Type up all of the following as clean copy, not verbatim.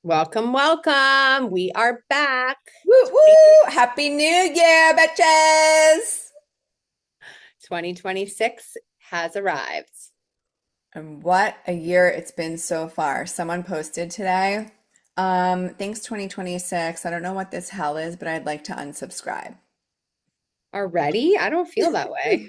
Welcome, welcome. We are back. Woo woo! Happy New Year, bitches! 2026 has arrived. And what a year it's been so far. Someone posted today, thanks 2026. I don't know what this hell is, but I'd like to unsubscribe. Already? I don't feel that way.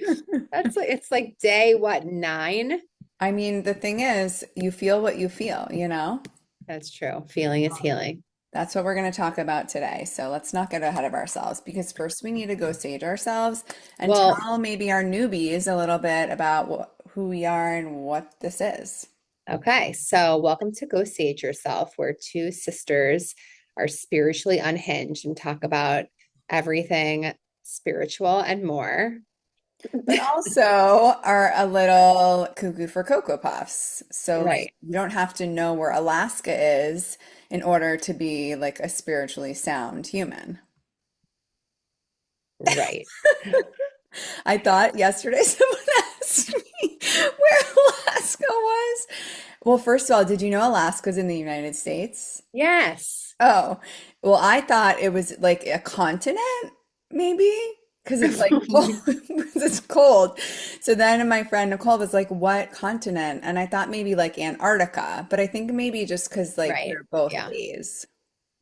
It's like day what, 9? I mean, the thing is, you feel what you feel, you know? That's true. Feeling is healing. That's what we're going to talk about today. So let's not get ahead of ourselves because first we need to go sage ourselves and Well, tell maybe our newbies a little bit about who we are and what this is. okay. So, welcome to Go Sage Yourself, where two sisters are spiritually unhinged and talk about everything spiritual and more. But also are a little cuckoo for Cocoa Puffs. So like Right, you don't have to know where Alaska is in order to be like a spiritually sound human. right. I thought yesterday someone asked me where Alaska was. Well, first of all, did you know Alaska's in the United States? Yes. Oh, well, I thought it was like a continent, maybe, because it's like, well, it's cold. So then my friend Nicole was like, what continent? And I thought maybe like Antarctica, but I think maybe just because like Right. they're both Yeah, A's.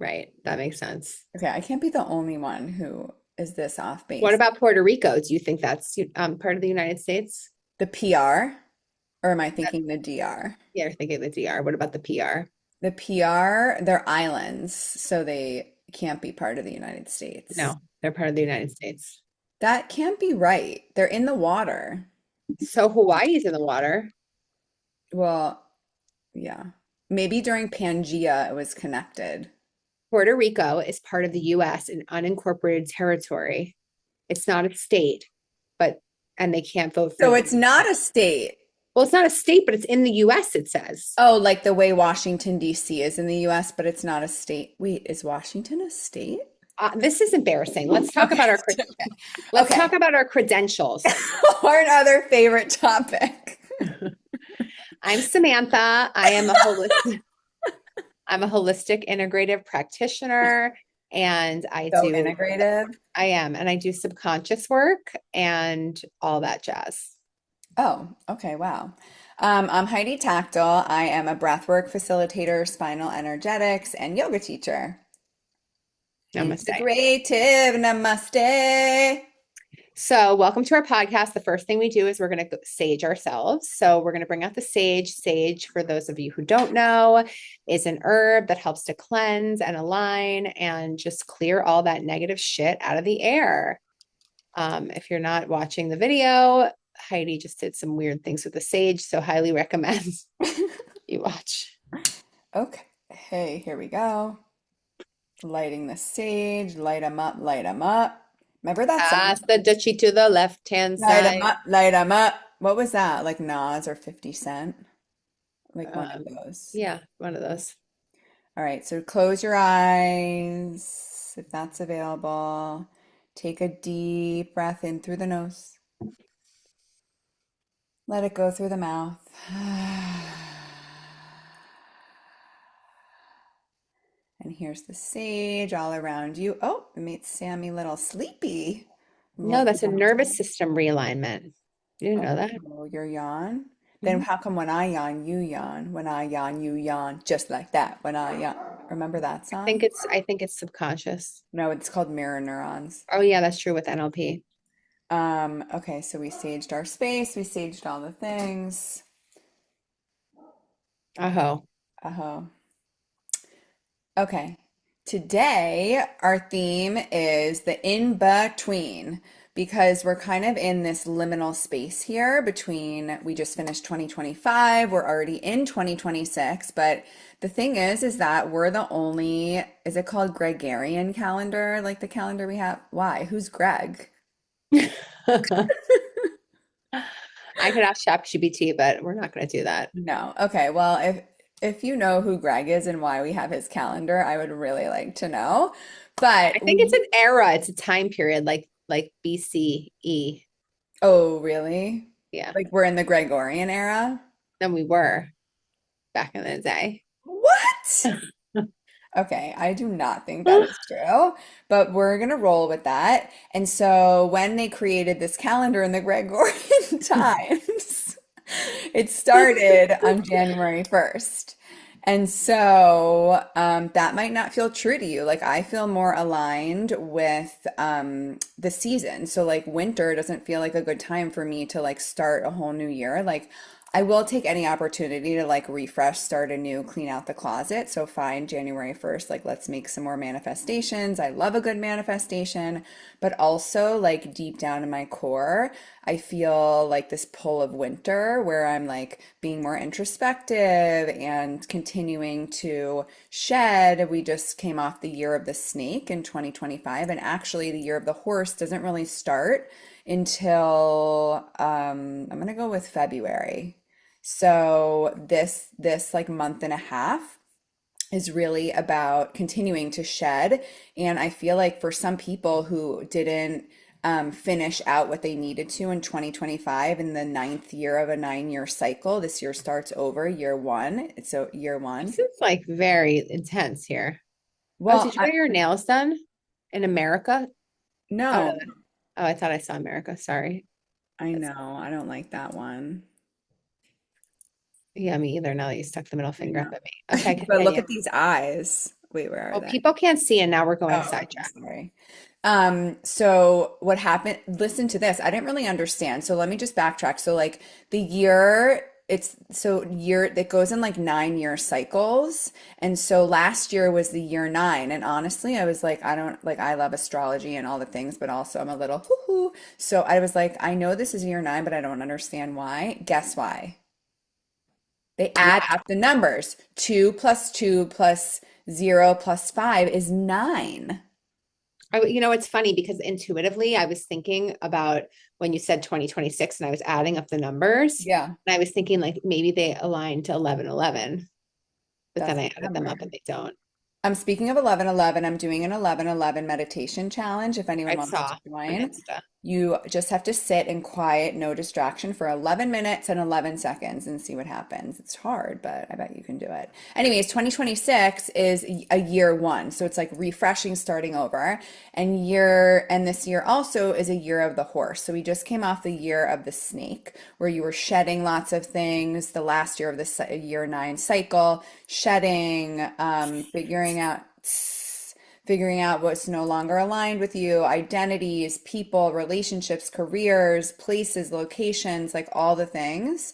right. That makes sense. Okay, I can't be the only one who is this off What base. about Puerto Rico? Do you think that's part of the United States? The PR, or am I thinking the DR? Yeah, you're thinking the DR. What about the PR? The PR, they're islands, so they can't be part of the United States. No, they're part of the United States. That can't be right. They're in the water. So Hawaii's in the water. Well, yeah. Maybe during Pangea it was connected. Puerto Rico is part of the US, an unincorporated territory. It's not a state, but and they can't vote for So the it's not a state. well, it's not a state, but it's in the US, it says. Oh, like the way Washington, D.C. is in the U.S., but it's not a state. Wait, is Washington a state? This is embarrassing. Let's talk Okay. about our let's talk Okay. about our credentials. Or another favorite topic. I'm Samantha. I'm a holistic integrative practitioner, and So integrative. I do subconscious work and all that jazz. Oh, okay. Wow. I'm Heidi Tactile. I am a breathwork facilitator, spinal energetics, and yoga teacher. Namaste. Integrative. Namaste. So, welcome to our podcast. The first thing we do is we're going to sage ourselves. So, we're going to bring out the sage. Sage, for those of you who don't know, is an herb that helps to cleanse and align and just clear all that negative shit out of the air. If you're not watching the video, Heidi just did some weird things with the sage, so highly recommend you watch. Okay. Hey, here we go. Lighting the sage. Light 'em up, light 'em up. Remember that song? Pass the duchy to the left hand Light 'em side. up, light 'em up. What was that? Like Nas or 50 Cent? Like one of Um, those. yeah, one of those. All right, so close your eyes if that's available. Take a deep breath in through the nose. Let it go through the mouth. And here's the sage all around you. Oh, it made Sammy a little sleepy. No, Look that's a at nervous system realignment. You didn't know that? oh, your yawn. Then Mhm. how come when I yawn, you yawn? When I yawn, you yawn. Just like that. When I yawn. Remember that song? I think it's subconscious. No, it's called Mirror Neurons. Oh yeah, that's true with NLP. Okay, so we saged our space, we saged all the things. Oh, Oh. Okay. Today, our theme is the in-between because we're kind of in this liminal space here between we just finished 2025, we're already in 2026, but the thing is that we're the only, is it called Gregorian calendar, like the calendar we have? Why? Who's Greg? I could ask ChatGPT, but we're not going to do that. No. Okay. Well, if If you know who Greg is and why we have his calendar, I would really like to know. But I think it's an era, it's a time period like BCE. oh, really? Yeah. Like we're in the Gregorian era? Than we were back in the day. What? Okay, I do not think that is true, but we're gonna roll with that. And so when they created this calendar in the Gregorian times, it started on January 1st. And so that might not feel true to you. Like I feel more aligned with the season. So like winter doesn't feel like a good time for me to like start a whole new year. Like I will take any opportunity to like refresh, start anew, clean out the closet. So fine, January 1st, like let's make some more manifestations. I love a good manifestation, but also like deep down in my core, I feel like this pull of winter where I'm like being more introspective and continuing to shed. We just came off the year of the snake in 2025, and actually the year of the horse doesn't really start until I'm gonna go with February. So this like month and a half is really about continuing to shed. And I feel like for some people who didn't finish out what they needed to in 2025 in the ninth year of a 9 year cycle, this year starts over year one. So year one. This is like very intense here. Oh, Well, did you get your nails done in America? Oh no. no, Oh, I thought I saw America. Sorry. I That's, know. I don't like that one. yeah, me either. Now that you stuck the middle I finger up know. at me. Okay, But look continue. at these eyes. Wait, where are Oh, they? people can't see, and now we're going Oh, I'm sidetracked. sorry. So what happened, listen to this. I didn't really understand. So let me just backtrack. So like the year, it's so year that goes in like 9 year cycles. And so last year was the year nine. And honestly, I was like, I don't like I love astrology and all the things, but also I'm a little hoo-hoo. So I was like, I know this is year nine, but I don't understand why. Guess why? They add Why? up the numbers. Two plus zero plus five is nine. It's funny because intuitively I was thinking about when you said 2026 and I was adding up the numbers Yeah. and I was thinking like maybe they align to 1111, but That's then the I added them number. up and they don't. I'm speaking of 11:11. I'm doing an 11:11 meditation challenge. If anyone I wants to saw on join, Insta. you just have to sit in quiet, no distraction for 11 minutes and 11 seconds and see what happens. It's hard, but I bet you can do it. Anyways, 2026 is a year one. So it's like refreshing, starting over. And this year also is a year of the horse. So we just came off the year of the snake, where you were shedding lots of things, the last year of the year nine cycle, shedding, figuring out what's no longer aligned with you, identities, people, relationships, careers, places, locations, like all the things.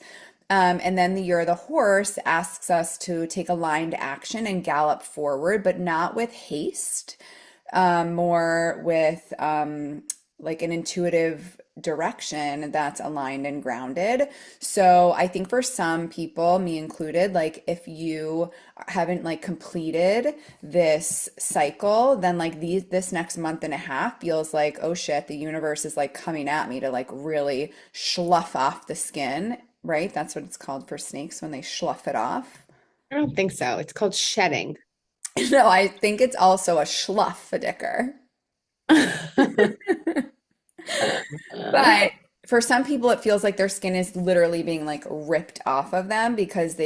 And then the year of the horse asks us to take aligned action and gallop forward, but not with haste, more with like an intuitive direction that's aligned and grounded. So I think for some people, me included, like if you haven't like completed this cycle, then like this next month and a half feels like, oh shit, the universe is like coming at me to like really slough off the skin, right? That's what it's called for snakes when they slough it off. I don't think so. It's called shedding. No, I think it's also a slough a dicker. But for some people, it feels like their skin is literally being like ripped off of them because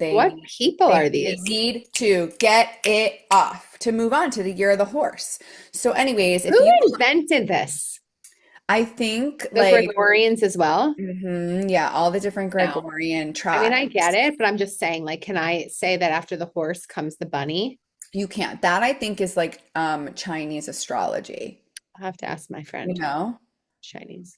What people they are they these? need to get it off to move on to the year of the horse. So, anyways, if Who you, invented this? I think The like, Gregorians as well? yeah, all the different No. Gregorian I mean, I get tribes. it, but I'm just saying, like, can I say that after the horse comes the bunny? You can't. That I think is like Chinese astrology. I'll have to ask my You friend, know? Chinese.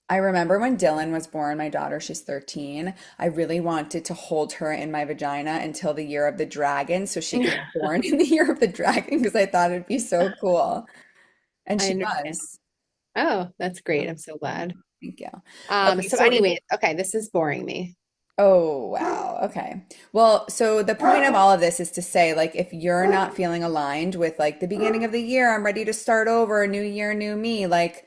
I remember when Dylan was born, my daughter, she's 13. I really wanted to hold her in my vagina until the year of the dragon so she could be born in the year of the dragon because I thought it'd be so cool. And I she understand. was. Oh, that's great. I'm so glad. Thank you. Okay, So so if anyway, okay, this is boring me. oh wow, okay. Well, so the point of all of this is to say, like, if you're not feeling aligned with like the beginning of the year, I'm ready to start over, new year, new me, like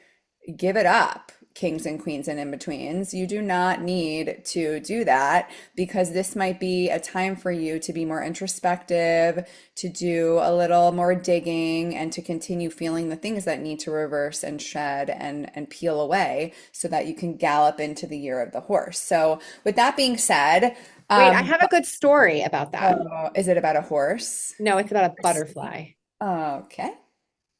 give it up. kings and queens and in betweens. You do not need to do that because this might be a time for you to be more introspective, to do a little more digging, and to continue feeling the things that need to reverse and shed and peel away so that you can gallop into the year of the horse. So, with that being said, Wait, I have a good story about that. is it about a horse? No, it's about a butterfly. Okay.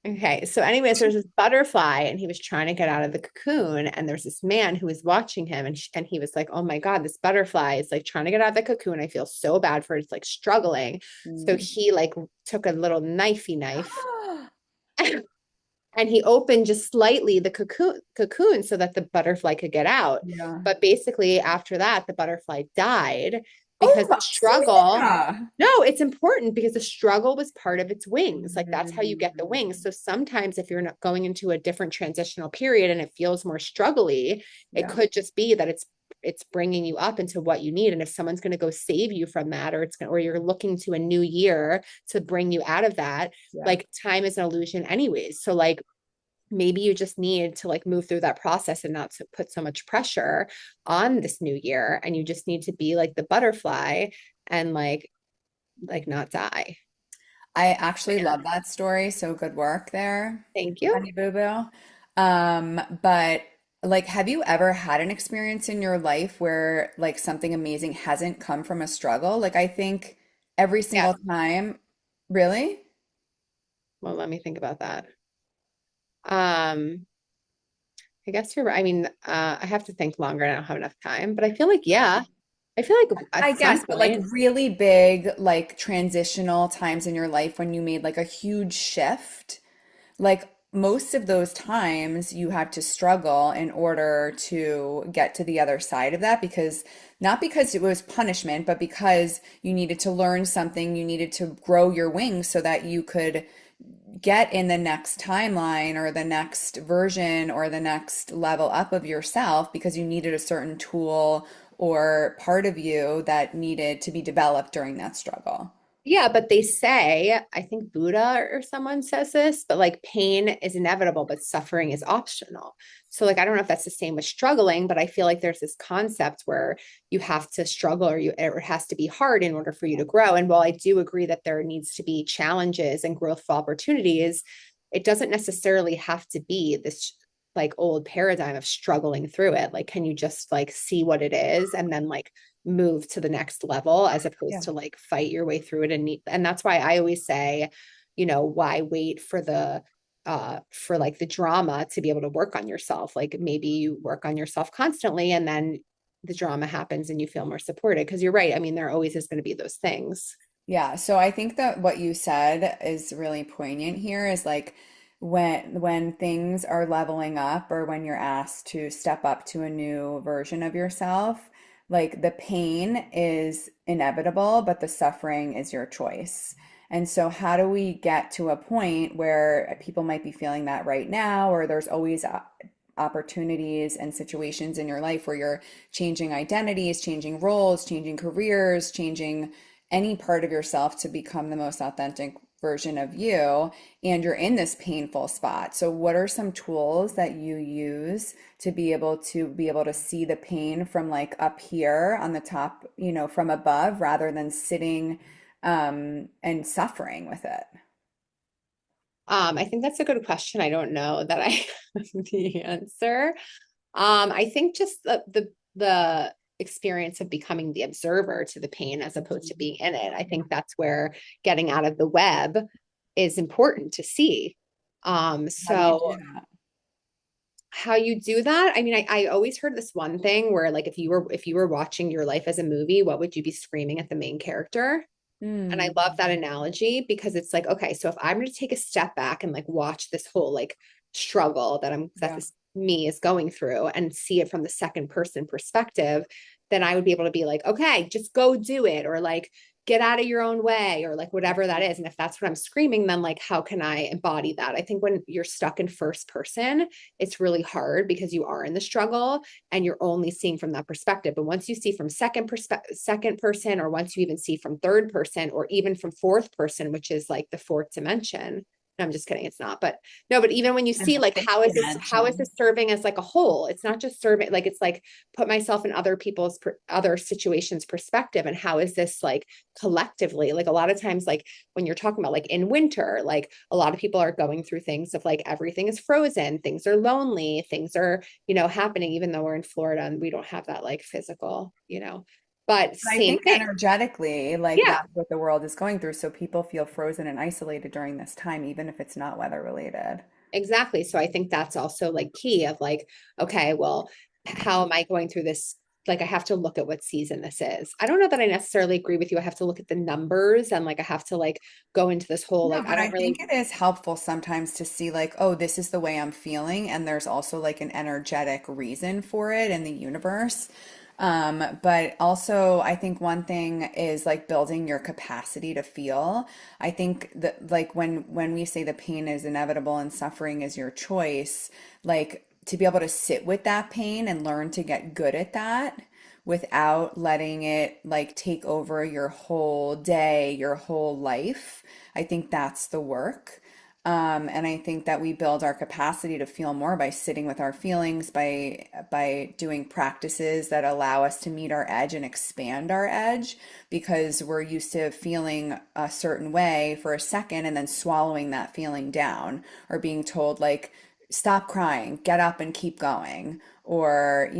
Okay, so anyways, there's this butterfly and he was trying to get out of the cocoon and there's this man who was watching him and he was like, "Oh my God, this butterfly is like trying to get out of the cocoon. I feel so bad for it. It's like struggling." So Mm. he like took a little knifey knife and he opened just slightly the cocoon so that the butterfly could get out. Yeah. But basically after that, the butterfly died because Oh, the struggle, Selena. no, it's important because the struggle was part of its wings. Like that's how you get the wings. Mm. So sometimes if you're not going into a different transitional period and it feels more struggly, it Yeah. could just be that it's bringing you up into what you need. And if someone's going to go save you from that, or you're looking to a new year to bring you out of that, Yeah. like time is an illusion anyways. So like maybe you just need to like move through that process and not to put so much pressure on this new year. And you just need to be like the butterfly and like not die. I actually Yeah. love that story. So good work there, Thank you. Honey Boo Boo. But like, have you ever had an experience in your life where like something amazing hasn't come from a struggle? Like, I think every Yes. single time, really? Well, let me think about that. Um, I guess you're right. I mean, I have to think longer and I don't have enough time, but I feel like, yeah, I feel like I at some guess, but like point, really big, like transitional times in your life when you made like a huge shift. Like most of those times you had to struggle in order to get to the other side of that because not because it was punishment, but because you needed to learn something, you needed to grow your wings so that you could get in the next timeline or the next version or the next level up of yourself because you needed a certain tool or part of you that needed to be developed during that struggle. yeah, but they say, I think Buddha or someone says this, but like pain is inevitable, but suffering is optional. So, like, I don't know if that's the same with struggling, but I feel like there's this concept where you have to struggle or it has to be hard in order for you to grow. And while I do agree that there needs to be challenges and growth opportunities, it doesn't necessarily have to be this like old paradigm of struggling through it. Like, can you just like see what it is and then like move to the next level as opposed Yeah. to like fight your way through it and that's why I always say, why wait for like the drama to be able to work on yourself? Like maybe you work on yourself constantly and then the drama happens and you feel more supported because you're right. I mean, there always is going to be those things. Yeah, so I think that what you said is really poignant here is like when things are leveling up or when you're asked to step up to a new version of yourself, like the pain is inevitable, but the suffering is your choice. And so how do we get to a point where people might be feeling that right now, or there's always opportunities and situations in your life where you're changing identities, changing roles, changing careers, changing any part of yourself to become the most authentic version of you, and you're in this painful spot. So what are some tools that you use to be able to see the pain from like up here on the top, from above rather than sitting and suffering with it? I think that's a good question. I don't know that I have the answer. I think just the experience of becoming the observer to the pain as opposed to being in it. I think that's where getting out of the web is important to see. How do you do So that? how you do that? I mean, I always heard this one thing where like if you were watching your life as a movie, what would you be screaming at the main character? And I Hmm. love that analogy because it's like, okay, so if I'm going to take a step back and like watch this whole like struggle that Yeah. this me is going through and see it from the second person perspective, then I would be able to be like, okay, just go do it or like get out of your own way or like whatever that is. And if that's what I'm screaming, then like how can I embody that? I think when you're stuck in first person, it's really hard because you are in the struggle and you're only seeing from that perspective. But once you see from second person, or once you even see from third person, or even from fourth person, which is like the fourth dimension, I'm just kidding. It's not. But no, but even when you And see like how is dimension. this serving as like a whole? It's not just serving like it's like put myself in other people's other situations perspective and how is this like collectively? Like a lot of times like when you're talking about like in winter, like a lot of people are going through things of like everything is frozen, things are lonely, things are, happening even though we're in Florida and we don't have that like physical, But But I same think thing. energetically, like Yeah. that's what the world is going through. So people feel frozen and isolated during this time, even if it's not weather related. Exactly. So I think that's also like key of like, okay, well, how am I going through this? Like I have to look at what season this is. I don't know that I necessarily agree with you. I have to look at the numbers and like I have to like go into this whole No, like I but I don't really think it is helpful sometimes to see like, oh, this is the way I'm feeling, and there's also like an energetic reason for it in the universe. But also I think one thing is like building your capacity to feel. I think that like when we say the pain is inevitable and suffering is your choice, like to be able to sit with that pain and learn to get good at that without letting it like take over your whole day, your whole life. I think that's the work. And I think that we build our capacity to feel more by sitting with our feelings, by doing practices that allow us to meet our edge and expand our edge, because we're used to feeling a certain way for a second and then swallowing that feeling down, or being told like, stop crying, get up and keep going, or,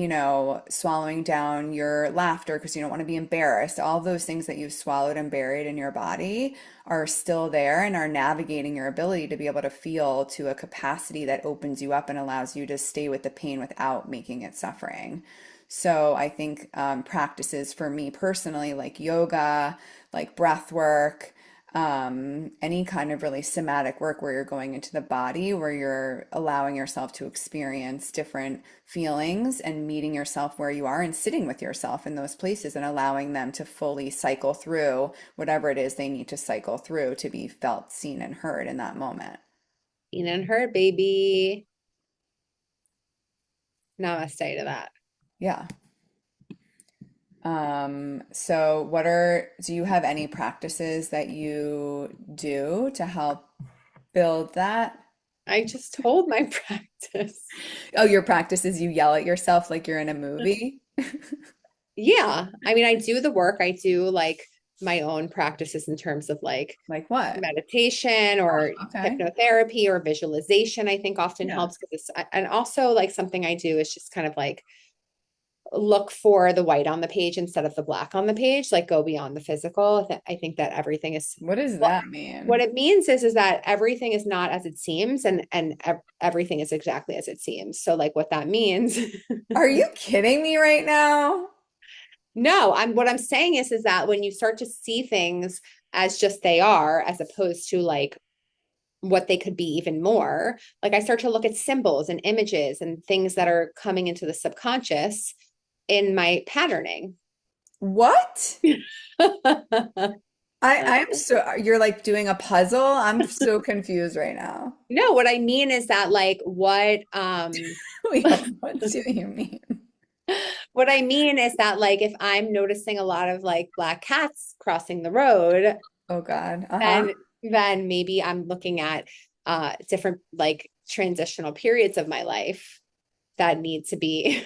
swallowing down your laughter because you don't want to be embarrassed. All those things that you've swallowed and buried in your body are still there and are navigating your ability to be able to feel to a capacity that opens you up and allows you to stay with the pain without making it suffering. So I think practices for me personally, like yoga, like breath work, any kind of really somatic work where you're going into the body, where you're allowing yourself to experience different feelings and meeting yourself where you are and sitting with yourself in those places and allowing them to fully cycle through whatever it is they need to cycle through to be felt, seen, and heard in that moment. seen and heard, baby. Namaste to that. Yeah. So do you have any practices that you do to help build that? I just told my practice. Oh, your practice is you yell at yourself like you're in a movie? Yeah. I mean, I do the work. I do like my own practices in terms of like Like what? meditation or Okay. hypnotherapy or visualization, I think often Yeah. helps because it's, and also like something I do is just kind of like look for the white on the page instead of the black on the page, like go beyond the physical. I think that everything is What does well, that what mean? it means is that everything is not as it seems and everything is exactly as it seems. So like what that means. Are you kidding me right now? No, what I'm saying is that when you start to see things as just they are, as opposed to like what they could be even more, like I start to look at symbols and images and things that are coming into the subconscious in my patterning. What? I'm so, you're like doing a puzzle. I'm so confused right now. No, what I mean is that like Wait, what do you mean? what I mean is that like if I'm noticing a lot of like black cats crossing the road, Oh God. Uh-huh. then maybe I'm looking at different like transitional periods of my life that need to be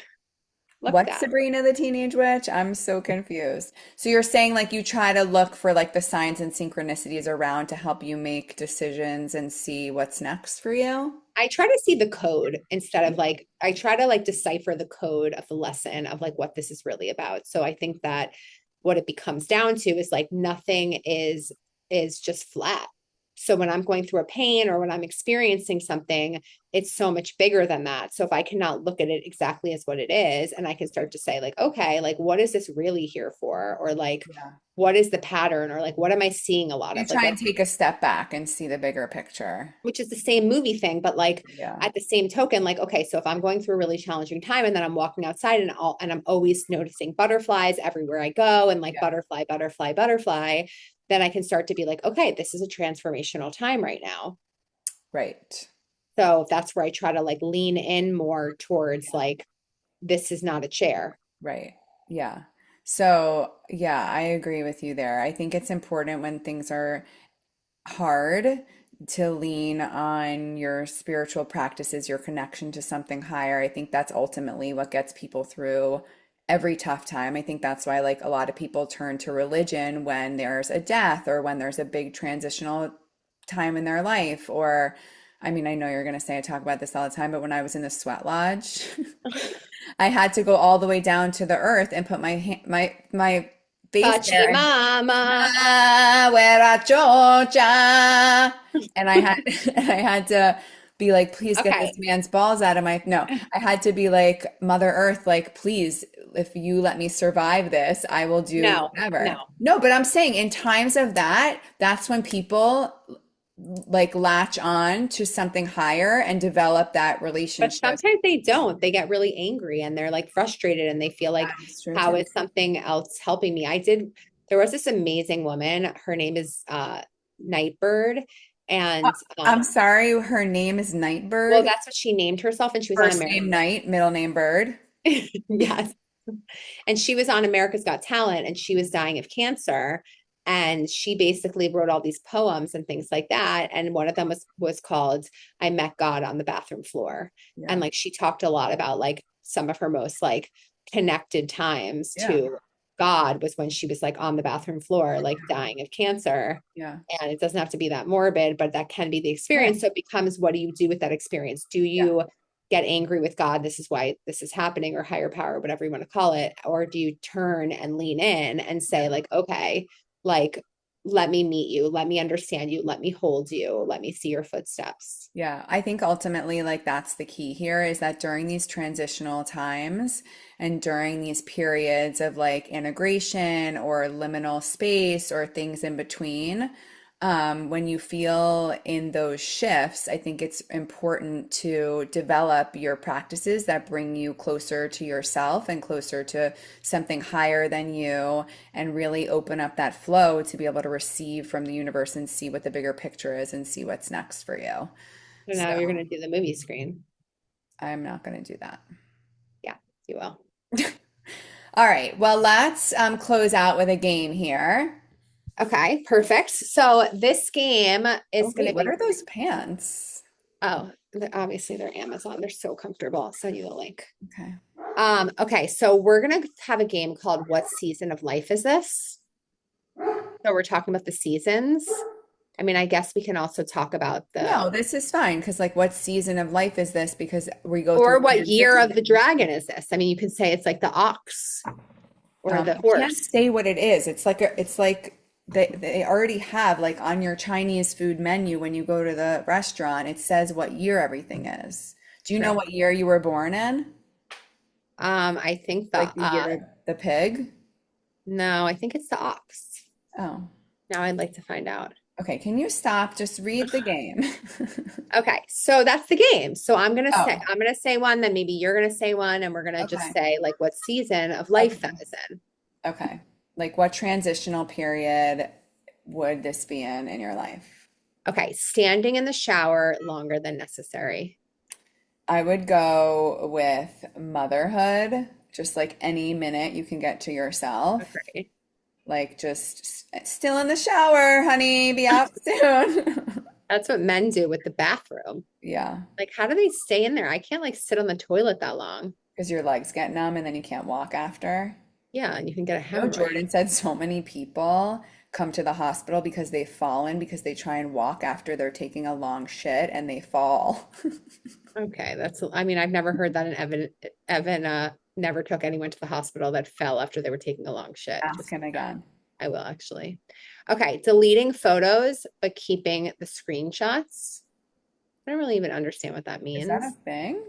looked What's at. Sabrina the Teenage Witch? I'm so confused. So you're saying like you try to look for like the signs and synchronicities around to help you make decisions and see what's next for you? I try to see the code instead of like I try to like decipher the code of the lesson of like what this is really about. So I think that what it becomes down to is like nothing is just flat. So when I'm going through a pain or when I'm experiencing something, it's so much bigger than that. So if I cannot look at it exactly as what it is and I can start to say like okay, like what is this really here for, or like Yeah. what is the pattern, or like what am I seeing a lot You of, like try what, and take a step back and see the bigger picture. which is the same movie thing, but like Yeah. at the same token, like, okay, so if I'm going through a really challenging time and then I'm walking outside and I'm always noticing butterflies everywhere I go and like Yeah. butterfly, butterfly, butterfly, then I can start to be like, okay, this is a transformational time right now. Right. So that's where I try to like lean in more towards like, this is not a chair. Right. Yeah. So, yeah, I agree with you there. I think it's important when things are hard to lean on your spiritual practices, your connection to something higher. I think that's ultimately what gets people through every tough time. I think that's why like a lot of people turn to religion when there's a death or when there's a big transitional time in their life. Or I mean, I know you're going to say I talk about this all the time, but when I was in the sweat lodge, I had to go all the way down to the earth and put my face there and Pachimama. Wera Georgia. And I had and I had to be like, please get this Okay. man's balls out of my no. I had to be like, Mother Earth, like, please, if you let me survive this, I will do No, no. whatever. No, but I'm saying in times of that, that's when people like latch on to something higher and develop that But relationship. sometimes they don't. They get really angry and they're like frustrated and they feel like, That's true how too. is something else helping me? There was this amazing woman. Her name is Nightbird. Uh, And I'm sorry, her name is well, Nightbird. that's what she named herself. And she was on First America. name Night, middle name Bird. Yes. And she was on America's Got Talent and she was dying of cancer. And she basically wrote all these poems and things like that. And one of them was called I Met God on the Bathroom Floor. And Yeah. like she talked a lot about like some of her most like connected times Yeah. to God was when she was like on the bathroom floor, like dying of cancer. Yeah. And it doesn't have to be that morbid, but that can be the Right. experience. So it becomes, what do you do with that experience? Do Yeah. you get angry with God? This is why this is happening, or higher power, whatever you want to call it. Or do you turn and lean in and say, Yeah. like, okay, like, let me meet you, let me understand you, let me hold you, let me see your footsteps. Yeah. I think ultimately, like, that's the key here is that during these transitional times and during these periods of like integration or liminal space or things in between, when you feel in those shifts, I think it's important to develop your practices that bring you closer to yourself and closer to something higher than you, and really open up that flow to be able to receive from the universe and see what the bigger picture is and see what's next for you. So So now you're going to do the movie screen. I'm not going to do that. Yeah, you will. All right. Well, let's close out with a game here. Okay, perfect. So this game Oh, is going wait, to what be, are those pants? oh, obviously they're Amazon. They're so comfortable. I'll send you the link. Okay. Okay, so we're gonna have a game called What Season of Life Is This? So we're talking about the seasons. I mean, I guess we can also talk about No, this is fine because, like, what season of life is this? Because we go through or what year of the transition. dragon is this? I mean, you can say it's like the ox or the You can't horse. say what it is. It's like they already have like on your Chinese food menu when you go to the restaurant, it says what year everything is. Do you know True. what year you were born in? I think Like the year of the pig? no, I think it's the ox. Oh, Now I'd like to find out. okay. Can you stop? Just read the game. Okay, so that's the game. So Oh, I'm gonna say one, then maybe you're gonna say one, and we're gonna just okay. say like what season of life that Okay. is in. Okay. Like what transitional period would this be in your life? Okay, standing in the shower longer than necessary. I would go with motherhood, just like any minute you can get to yourself. Okay. Like just still in the shower, honey, be out soon. That's what men do with the bathroom. Yeah, Like, how do they stay in there? I can't like sit on the toilet that long. because your legs get numb and then you can't walk after. Yeah, and you can get a No, hemorrhoid. Jordan said so many people come to the hospital because they've fallen because they try and walk after they're taking a long shit and they fall. Okay, I mean, I've never heard that in Evan never took anyone to the hospital that fell after they were taking a long shit. Ask Just him again. I will actually. Okay, deleting photos but keeping the screenshots. I don't really even understand what that Is that a means. thing?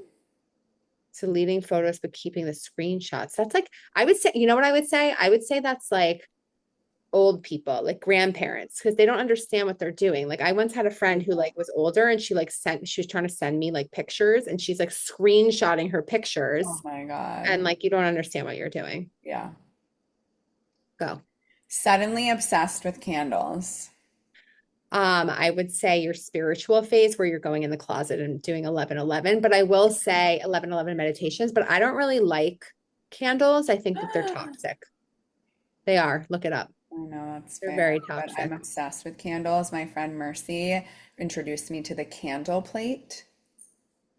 Deleting photos but keeping the screenshots. That's like, I would say, you know what I would say? I would say that's like old people, like grandparents, because they don't understand what they're doing. Like I once had a friend who like was older and she was trying to send me like pictures and she's like screenshotting her Oh pictures my and God. like you don't understand what you're doing. Yeah. Go. Suddenly obsessed with candles. I would say your spiritual phase where you're going in the closet and doing 11:11, but I will say 11:11 meditations, but I don't really like candles. I think that they're toxic. They are. Look it up. I know that's They're fair, very but I'm toxic. obsessed with candles. My friend Mercy introduced me to the candle plate.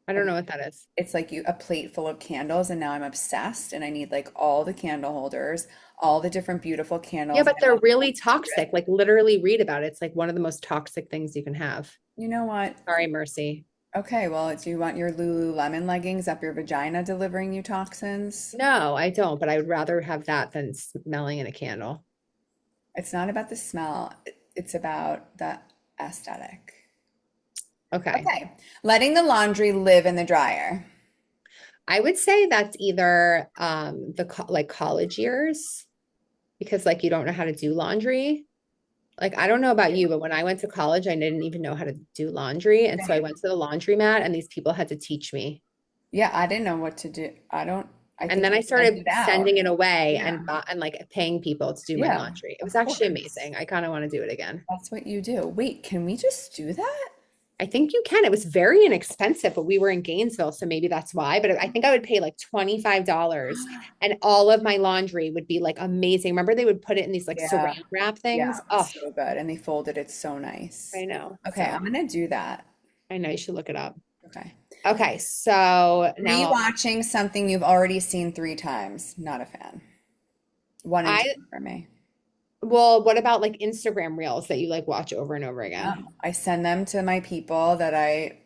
I Have don't you- know what that is. It's like a plate full of candles, and now I'm obsessed, and I need like all the candle holders, all the different beautiful Yeah, candles. but And they're I really want to toxic. drip. Like literally read about it. It's like one of the most toxic things you can have. You know what? Sorry, Mercy. Okay, well, do you want your Lululemon leggings up your vagina delivering you toxins? No, I don't, but I would rather have that than smelling in a candle. It's not about the smell, it's about the aesthetic. Okay. Okay, letting the laundry live in the dryer. I would say that's either like college years because like you don't know how to do laundry. Like I don't know about you, but when I went to college, I didn't even know how to do laundry. And so I went to the laundromat and these people had to teach me. Yeah, I didn't know what to do. I And think then I I sent started it out. sending it away Yeah. and like paying people to do my Yeah, laundry. It was of actually course. amazing. I kind of want to do it again. That's what you do. Wait, can we just do that? I think you can. It was very inexpensive, but we were in Gainesville, so maybe that's why. But I think I would pay like $25 and all of my laundry would be like amazing. Remember they would put it in these like Yeah, saran wrap yeah, things? Oh, so good. And they folded it so nice. I know. Okay, So I'm gonna do that. I know you should look it up. Okay. Okay, so now Rewatching something you've already seen 3 times. Not a fan. One and I two for me. well, what about like Instagram reels that you like watch over and over again, No, I send them to my people that I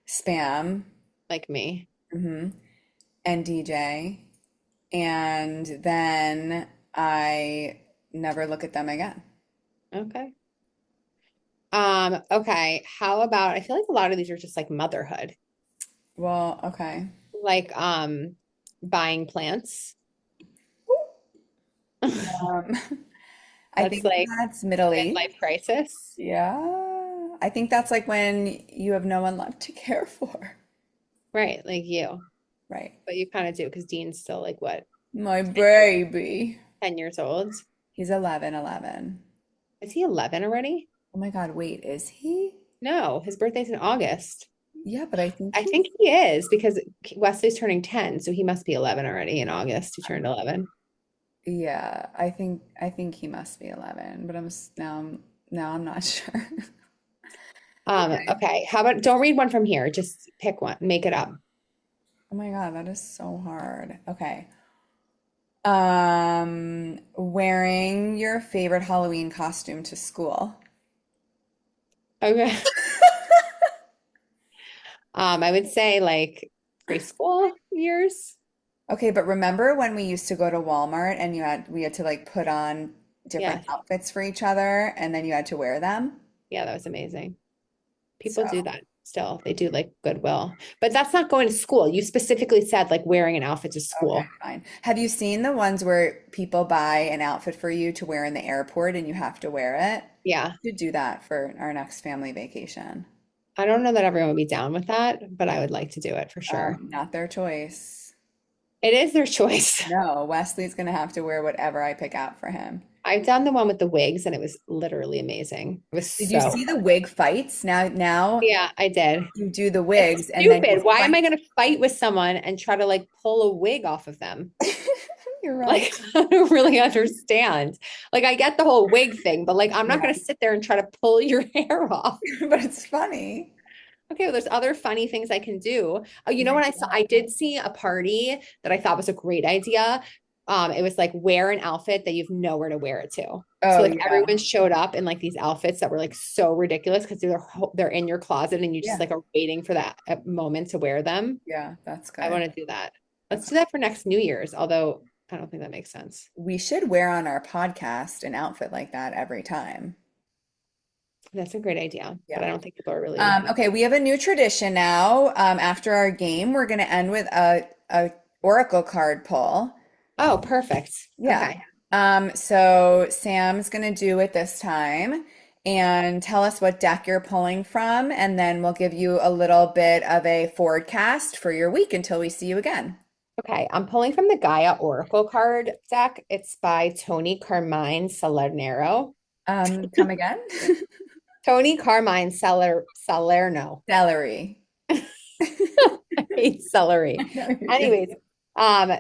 spam, like me? and DJ, and then I never look at them again. Okay. Okay. How about I feel like a lot of these are just like motherhood, Well, okay. like buying plants. Um, I That's think like that's middle age. midlife crisis. Yeah. I think that's like when you have no one left to care for. Right, like you. Right. But you kind of do because Dean's still like what, My 10 years, baby. 10 years old. He's 11. Is he 11 already? Oh my God, wait, is he? No, his birthday's in August. Yeah, but I think I think he's, he is because Wesley's turning 10, so he must be 11 already in August. He turned 11. yeah, I think he must be 11, but now I'm not sure. Okay. Okay. How about don't read one from here, just pick one, make it up. Oh my God, that is so hard. Okay. Wearing your favorite Halloween costume to school. Okay. I would say like preschool years. Okay, but remember when we used to go to Walmart and we had to like put on different Yeah. outfits for each other and then you had to wear them? Yeah, that was amazing. So, People do that still. They do like Goodwill, but that's not going to school. You specifically said like wearing an outfit to okay, school. fine. Have you seen the ones where people buy an outfit for you to wear in the airport and you have to wear it? Yeah. We should do that for our next family vacation. I don't know that everyone would be down with that, but I would like to do it for sure. Not their choice. It is their choice. No, Wesley's gonna have to wear whatever I pick out for him. I've done the one with the wigs and it was literally amazing. It was Did you so see the fun. wig fights? Now Yeah, I did. you do the It's wigs and then you stupid. Why am fight. I going to fight with someone and try to like pull a wig off of them? You're right. Like, I don't really understand. Like, I get the whole wig thing, but like, I'm not Yeah, going to sit there and try to pull your hair off. but it's funny. Okay, well, there's other funny things I can do. Oh, you Oh know my what I saw? I did see a party that I thought was a great idea. It was like wear an outfit that you've nowhere to wear it to. So Oh like yeah. everyone showed up in like these outfits that were like so ridiculous because they're in your closet and you just Yeah. like are waiting for that moment to wear them. Yeah, that's I good. want to do that. Let's Okay. do that for next New Year's, although I don't think that makes sense. We should wear on our podcast an outfit like that every time. That's a great idea, but Yeah. I don't think people are really gonna do Okay, we have a new tradition now. After our game, we're going to end with a oracle card pull. that. Oh, perfect. Yeah. Okay. So Sam's going to do it this time and tell us what deck you're pulling from, and then we'll give you a little bit of a forecast for your week until we see you again. Okay. I'm pulling from the Gaia Oracle card deck. It's by Tony Carmine Salerno. Come again? Tony Carmine Salerno. Celery. I hate celery. I know you do. Anyways,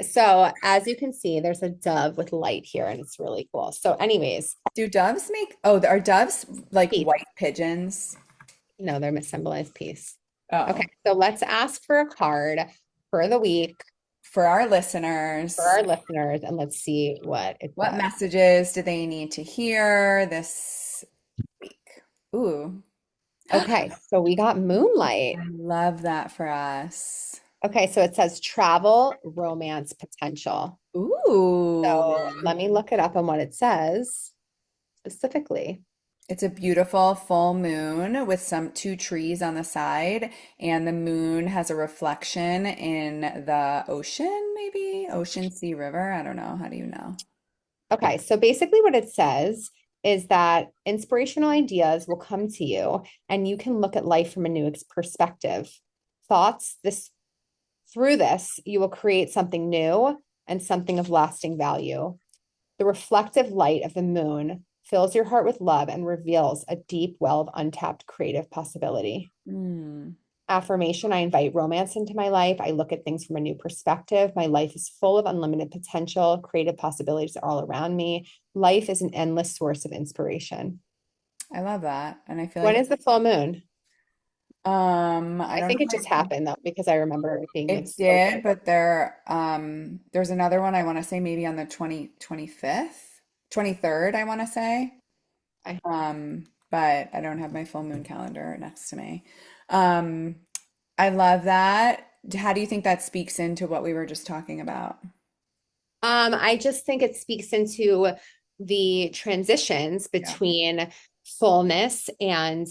So as you can see, there's a dove with light here, and it's really cool. So, anyways, Do doves make, oh, are doves like peace. white pigeons? No, they're symbolized peace. Okay, Oh, so let's ask for a card for the week for our for listeners, our listeners, and let's see what it what says. messages do they need to hear this week? Ooh, Okay, so we got moonlight. I love that for us. Okay, so it says travel, romance, potential. So Ooh. let me look it up on what it says specifically. It's a beautiful full moon with some two trees on the side, and the moon has a reflection in the ocean, maybe ocean, sea, river. I don't know. How do you know? Okay, so basically what it says is that inspirational ideas will come to you and you can look at life from a new perspective. Thoughts, this through this, you will create something new and something of lasting value. The reflective light of the moon fills your heart with love and reveals a deep well of untapped creative possibility. Hmm. Affirmation, I invite romance into my life. I look at things from a new perspective. My life is full of unlimited potential. Creative possibilities are all around me. Life is an endless source of inspiration. I love that. And I feel When like, is the full moon? I I don't think it know. just happened though, because I remember it being like It so did, good. but there's another one I want to say maybe on the 25th, 23rd, I want to say. I, But I don't have my full moon calendar next to me. Um, I love that. How do you think that speaks into what we were just talking about? I just think it speaks into the transitions Yeah. between fullness and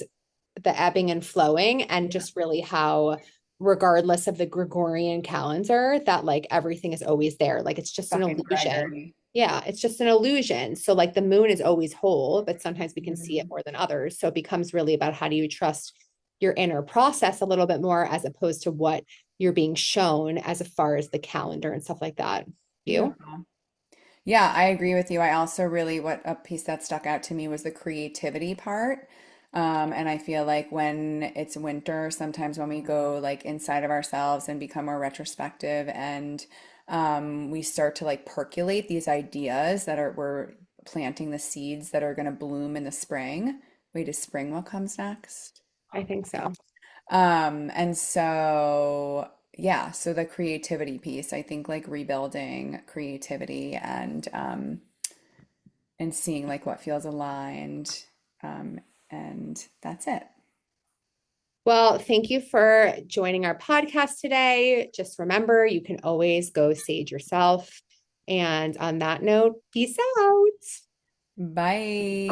the ebbing and flowing, and Yeah. just really how, regardless of the Gregorian calendar, that like everything is always there. Like it's just an Fucking illusion. Gregory. Yeah, it's just an illusion. So, like the moon is always whole, but sometimes we can see it Mhm. more than others. So, it becomes really about how do you trust your inner process a little bit more as opposed to what you're being shown as far as the calendar and stuff like that. You? Beautiful. Yeah, I agree with you. I also really, what a piece that stuck out to me was the creativity part. And I feel like when it's winter, sometimes when we go like inside of ourselves and become more retrospective and we start to like percolate these ideas that are, we're planting the seeds that are going to bloom in the spring. Wait, is spring what comes next? I think so. And so, yeah, so the creativity piece, I think like rebuilding creativity and seeing like what feels aligned. Um, and that's it. Well, thank you for joining our podcast today. Just remember, you can always go sage yourself. And on that note, peace out. Bye.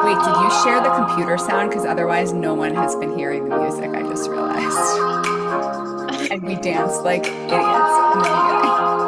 Wait, did you share the computer sound? Because otherwise, no one has been hearing the music, I just realized. And we danced like idiots in the beginning.